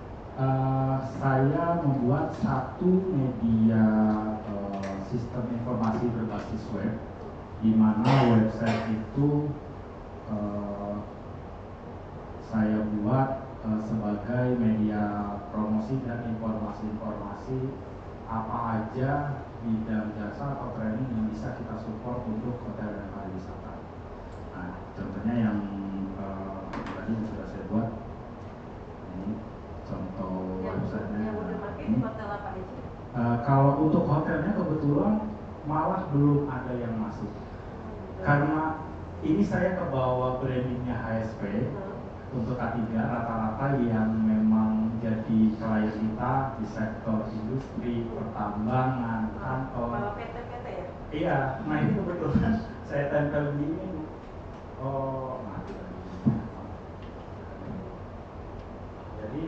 Saya membuat satu media sistem informasi berbasis web, di mana website itu saya buat sebagai media promosi dan informasi-informasi apa aja bidang jasa atau training yang bisa kita support untuk hotel dan pariwisata. Nah, contohnya yang tadi yang sudah saya buat, ini contoh websitenya. Yang udah pakai di hotel apa aja? Kalau untuk hotelnya kebetulan malah belum ada yang masuk. Karena ini saya kebawa brandingnya HSP untuk K3 rata-rata yang memang jadi klien kita di sektor industri, pertambangan, kantor. Kalau PT-PT ya? Iya, nah ini kebetulan saya tempel di ini. Oh, mati lagi. Jadi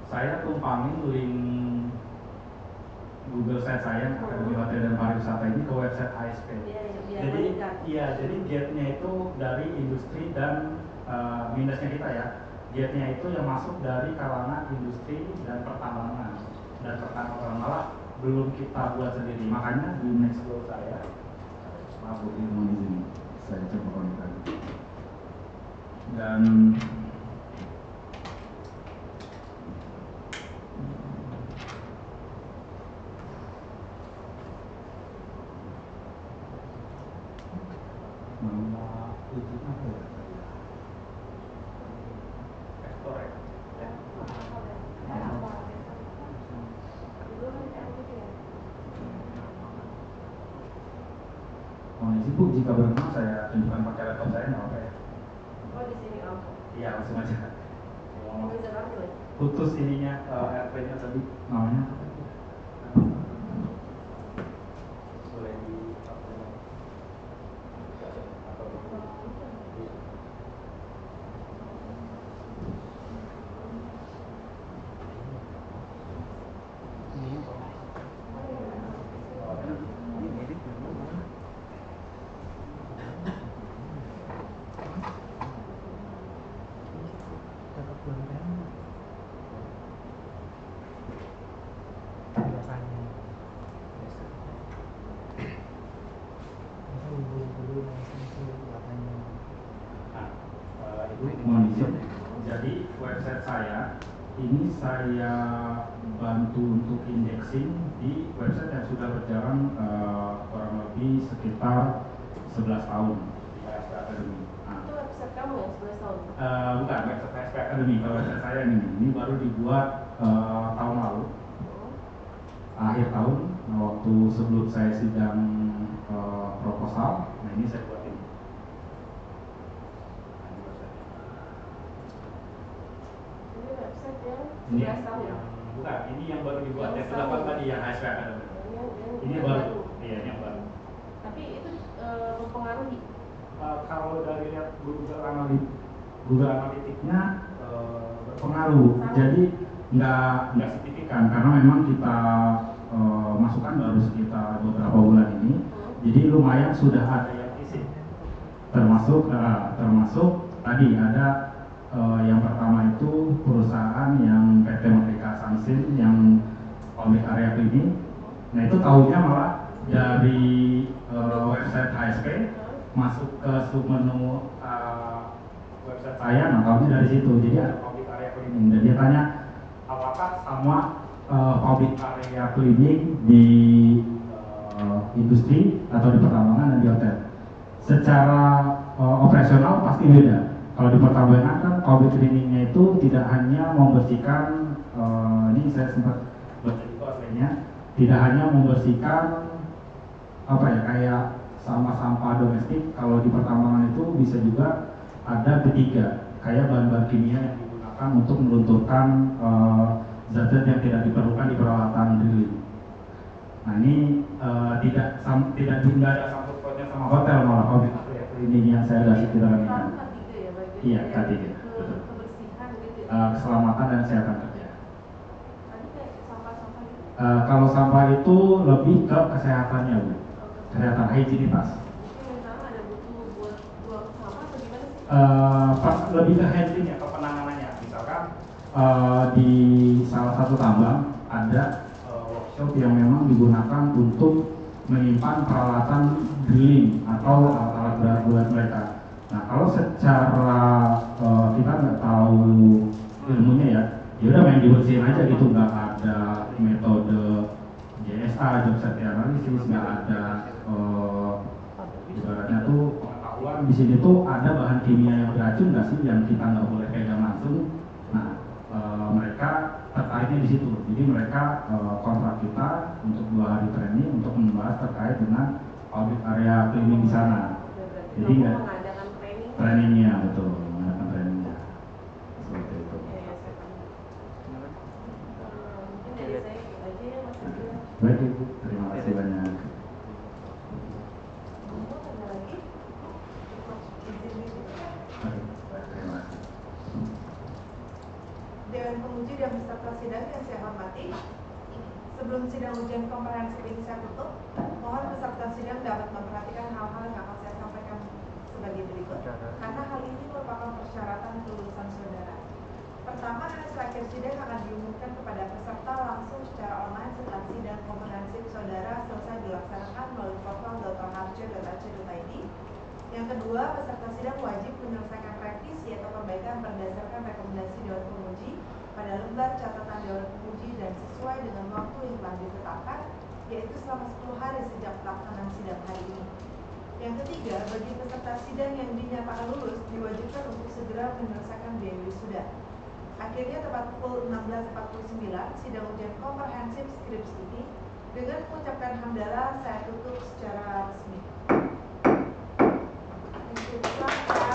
saya tumpangin link Google Site saya Akademi Hotel dan Pariwisata ini ke website HSP. Jadi iya, jadi gate-nya itu dari industri dan minusnya kita ya. Gate-nya itu yang masuk dari kalangan industri dan pertambangan malah belum kita buat sendiri. Makanya di next flow saya, maaf Bu, mohon izin, saya coba kontak lagi. Dan Vektor ya. Mohon izin Bu, jika berkenan saya tunjukkan pakai laptop saya nggak apa ya? Oh di sini om. Iya, langsung aja. Mau bisa ambil. Putus ininya, airplane-nya tadi namanya. Boleh di Mohon izin. Jadi website saya ini saya bantu untuk indexing di website yang sudah berjalan kurang lebih sekitar 11 tahun di HSP Academy. Itu website kamu ya 11 tahun? Bukan website HSP Academy, kalau website saya ini baru dibuat tahun lalu, akhir tahun, waktu sebelum saya sidang proposal. Nah ini saya buat ini. Ini website yang Ini 11 tahun. bukan, ini yang baru dibuat yang Yang sudah tahun. tadi yang HSP Academy. Ini yang baru, iya ini yang baru. Tapi itu mempengaruhi. Kalau dari lihat Google Analytics-nya berpengaruh. Jadi nggak signifikan karena memang kita masukkan baru sekitar beberapa bulan ini. Jadi lumayan sudah ada yang isi. Termasuk tadi ada yang pertama itu perusahaan yang PT Merdeka Sansin yang pabrik area klinik. Nah itu tahunya malah dari website HSP masuk ke submenu website saya, nah tahunya dari situ. Jadi ada pabrik area klinik dan dia tanya apakah sama pabrik area klinik di industri atau di pertambangan dan di hotel. Secara operasional pasti beda. Kalau di pertambangan kan pabrik kliniknya itu tidak hanya membersihkan, ini saya sempat baca itu aslinya, tidak hanya membersihkan apa ya kayak sampah-sampah domestik. Kalau di pertambangan itu bisa juga ada ketiga kayak bahan-bahan kimia yang digunakan untuk melunturkan zat-zat yang tidak diperlukan di peralatan drilling. Nah ini tidak ada sangkut pautnya sama hotel, malah pabrik ini yang saya kasih kita ini. K3 ya bagian. Iya, K3. Kebersihan gitu. Keselamatan dan kesehatan kerja. Tadi kayak sampah-sampah gitu. Kalau sampah itu lebih ke kesehatannya, Bu. Kesehatan higienitas. Mungkin misalnya ada butuh buat buang sampah atau gimana sih? Lebih ke handling ya, ke penanganannya. Misalkan di salah satu tambang ada workshop yang memang digunakan untuk menyimpan peralatan drilling atau alat berat buat mereka. Nah kalau secara kita nggak tahu ilmunya ya, udah main dibersihin aja gitu, nggak ada metode JSA, job safety analysis, nggak ada ibaratnya tuh pengetahuan di sini tuh ada bahan kimia yang beracun nggak sih yang kita nggak boleh pegang langsung. Nah mereka terkaitnya di situ, jadi mereka kontrak kita untuk 2 hari training untuk membahas terkait dengan audit area cleaning di sana. Jadi nggak mengadakan training. trainingnya, betul, mengadakan trainingnya seperti itu. Ya, saya paham. Mungkin dari saya gitu aja ya Mas Andrea. Baik Ibu, terima kasih banyak. Kamu ada lagi? Izin gitu. Baik, terima kasih. Dewan Penguji dan peserta sidang yang saya hormati, sebelum sidang ujian komprehensif ini saya tutup, mohon peserta sidang dapat memperhatikan hal-hal yang akan saya sampaikan sebagai berikut, karena hal ini merupakan persyaratan kelulusan saudara. Pertama, hasil akhir sidang akan diumumkan kepada peserta langsung secara online setelah sidang komprehensif saudara selesai dilaksanakan melalui portal dr.harjo.ac.id. Yang kedua, peserta sidang wajib menyelesaikan revisi atau perbaikan berdasarkan rekomendasi Dewan Penguji pada lembar catatan Dewan Penguji dan sesuai dengan waktu yang telah ditetapkan, yaitu selama 10 hari sejak pelaksanaan sidang hari ini. Yang ketiga, bagi peserta sidang yang dinyatakan lulus diwajibkan untuk segera menyelesaikan biaya wisuda. Akhirnya tepat pukul 16.49, sidang ujian komprehensif skripsi ini dengan mengucapkan hamdalah saya tutup secara resmi. Thank you.